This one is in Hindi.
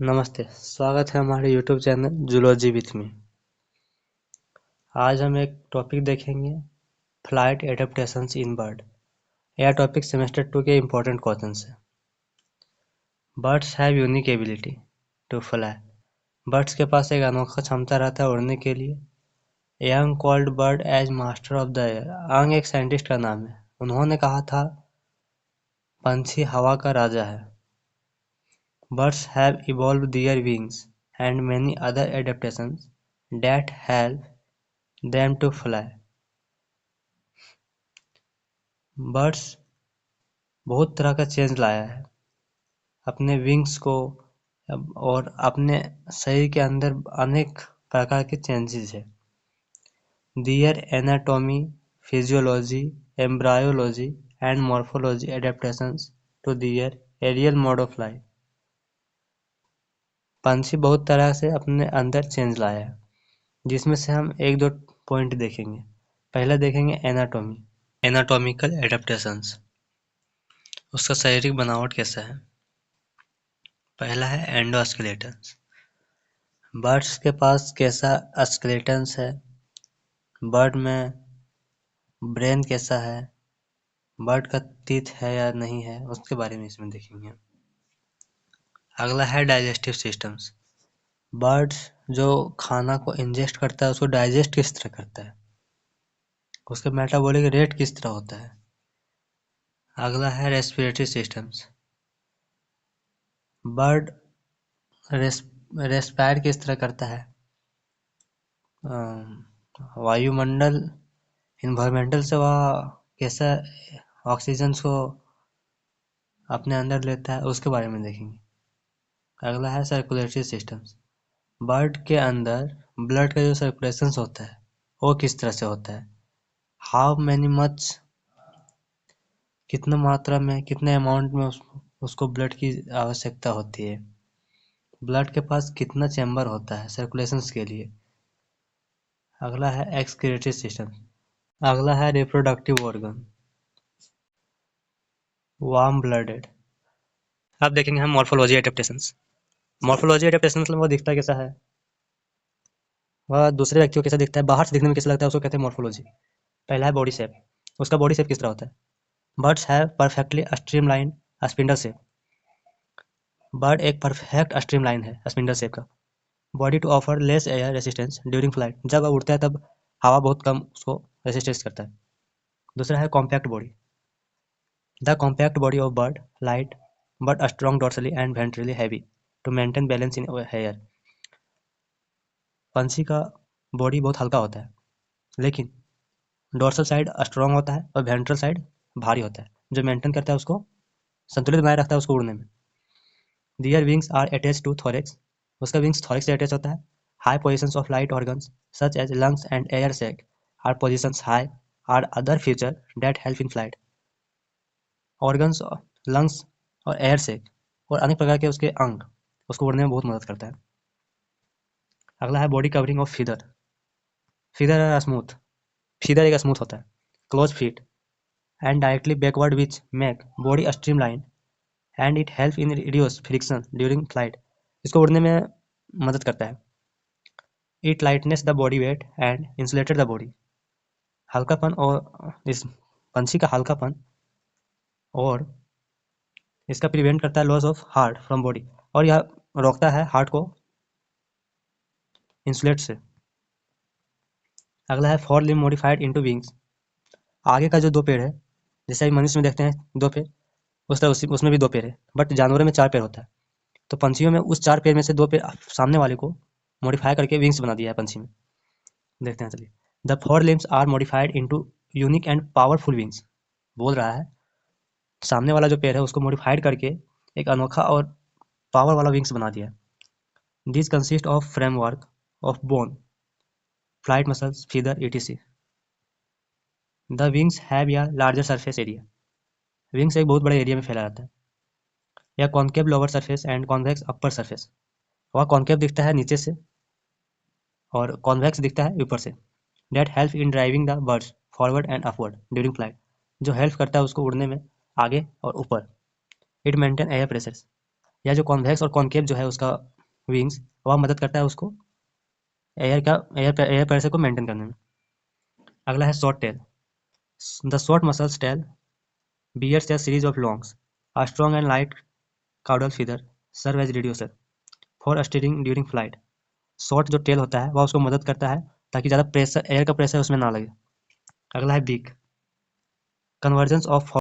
नमस्ते, स्वागत है हमारे YouTube channel zoology with me. आज हम एक टॉपिक देखेंगे, फ्लाइट एडेप्टेशंस इन बर्ड। यह टॉपिक सेमेस्टर 2 के इम्पोर्टेंट क्वेश्चन है। Birds have unique ability to fly. Birds के पास एक अनोखा क्षमता रहता है उड़ने के लिए। Young called bird as master of the air. Young एक साइंटिस्ट का नाम है, उन्होंने कहा था पंछी हवा का राजा है। Birds have evolved their wings and many other adaptations that help them to fly. Birds बहुत तरह का चेंज लाया है अपने विंग्स को और अपने शरीर के अंदर अनेक प्रकार के चेंजेस है। Their anatomy, physiology, embryology and morphology adaptations to their aerial mode of life. पंछी बहुत तरह से अपने अंदर चेंज लाया है, जिसमें से हम एक दो पॉइंट देखेंगे। पहला देखेंगे एनाटॉमी, एनाटॉमिकल एडेप्टेशंस, उसका शारीरिक बनावट कैसा है। पहला है एंडोस्केलेटन्स, बर्ड्स के पास कैसा स्केलेटन्स है, बर्ड में ब्रेन कैसा है, बर्ड का टीथ है या नहीं है, उसके बारे में इसमें देखेंगे। अगला है डाइजेस्टिव सिस्टम्स, बर्ड्स जो खाना को इंजेस्ट करता है उसको डाइजेस्ट किस तरह करता है, उसका मेटाबॉलिक रेट किस तरह होता है। अगला है रेस्पिरेटरी सिस्टम्स, बर्ड रेस्पायर किस तरह करता है, वायुमंडल इन्वायरमेंटल से वह कैसा ऑक्सीजन को अपने अंदर लेता है, उसके बारे में देखेंगे। अगला है सर्कुलेटरी सिस्टम्स, बर्ड के अंदर ब्लड का जो सर्कुलेशन होता है वो किस तरह से होता है, हाउ मैनी मच, कितना मात्रा में कितने अमाउंट में उसको ब्लड की आवश्यकता होती है, ब्लड के पास कितना चैम्बर होता है सर्कुलेशंस के लिए। अगला है एक्सक्रीटरी सिस्टम। अगला है रिप्रोडक्टिव ऑर्गन, वार्म ब्लडेड। अब देखेंगे हम मॉर्फोलॉजी एडेप्टेशंस। मॉर्फोलॉजी एडेप्टेशंस में वो दिखता कैसा है, वह दूसरे व्यक्तियों कैसा दिखता है, बाहर से दिखने में कैसा लगता है, उसको कहते हैं मॉर्फोलॉजी। पहला है बॉडी शेप, उसका बॉडी शेप किस तरह होता है। Birds have perfectly streamline spindle shape, bird एक परफेक्ट स्ट्रीमलाइन है स्पिंडल शेप का। Body to offer less air resistance during flight, जब वह उड़ता है तब हवा बहुत कम उसको रेसिस्टेंस करता है। दूसरा है compact body, the compact body of bird light but strong dorsally and ventrally heavy to maintain balance in air. पंछी का बॉडी बहुत हल्का होता है, लेकिन डोर्सल साइड स्ट्रॉन्ग होता है और वेंट्रल साइड भारी होता है, जो मेंटेन करता है उसको संतुलित बनाए रखता है उसको उड़ने में। Their wings are attach to thorax, उसका विंग्स थोरेक्स से अटैच होता है। High positions of light organs such as lungs and air sac are positions high are other feature that help in flight. Organs, lungs और एयर सैक और अनेक प्रकार के उसके अंग उसको उड़ने में बहुत मदद करता है। अगला है body covering of feather, feather smooth, feather एक स्मूथ होता है, close fit and directly backward which make body streamline and it help in reduce friction during flight, इसको उड़ने में मदद करता है। It lightness the body weight and insulated the body, हल्कापन और इस पंछी का हल्कापन और इसका प्रिवेंट करता है loss of heart from body, और यह रोकता है हार्ट को इंसुलेट से। अगला है four limb modified into wings, आगे का जो दो पैर है, जैसे अभी मनुष्य में देखते हैं दो पैर, उस तरह उसमें भी दो पैर है, बट जानवरों में चार पैर होता है। तो पंछियों में उस चार पैर में से दो पैर सामने वाले को मॉडिफाई करके विंग्स बना दिया है पंछी में। देखते हैं चलिए। The fore limbs are modified into unique and powerful wings, बोल रहा है सामने वाला जो पैर है उसको मॉडिफाइड करके एक अनोखा और पावर वाला विंग्स बना दिया। This consist of framework of bone, flight muscles, feather etc. The wings have या लार्जर सरफेस एरिया, विंग्स एक बहुत बड़े एरिया में फैला रहता है। या concave lower surface and convex upper surface, वह कॉन्केव दिखता है नीचे से और कॉन्वेक्स दिखता है ऊपर से। That help in driving the birds forward and upward during flight, जो हेल्प करता है उसको उड़ने में आगे और ऊपर। इट मेंटेन एयर प्रेशर, या जो कॉन्वेक्स और कॉन्केव जो है उसका विंग्स, वह मदद करता है उसको एयर प्रेशर को मेंटेन करने में। अगला है short tail. The short muscles tail bears a series of longs. A strong and light caudal feather serve as reducer for steering during flight. Short जो टेल होता है वह उसको मदद करता है ताकि ज़्यादा प्रेशर, एयर का प्रेशर उसमें ना लगे। अगला है बीक। Convergence of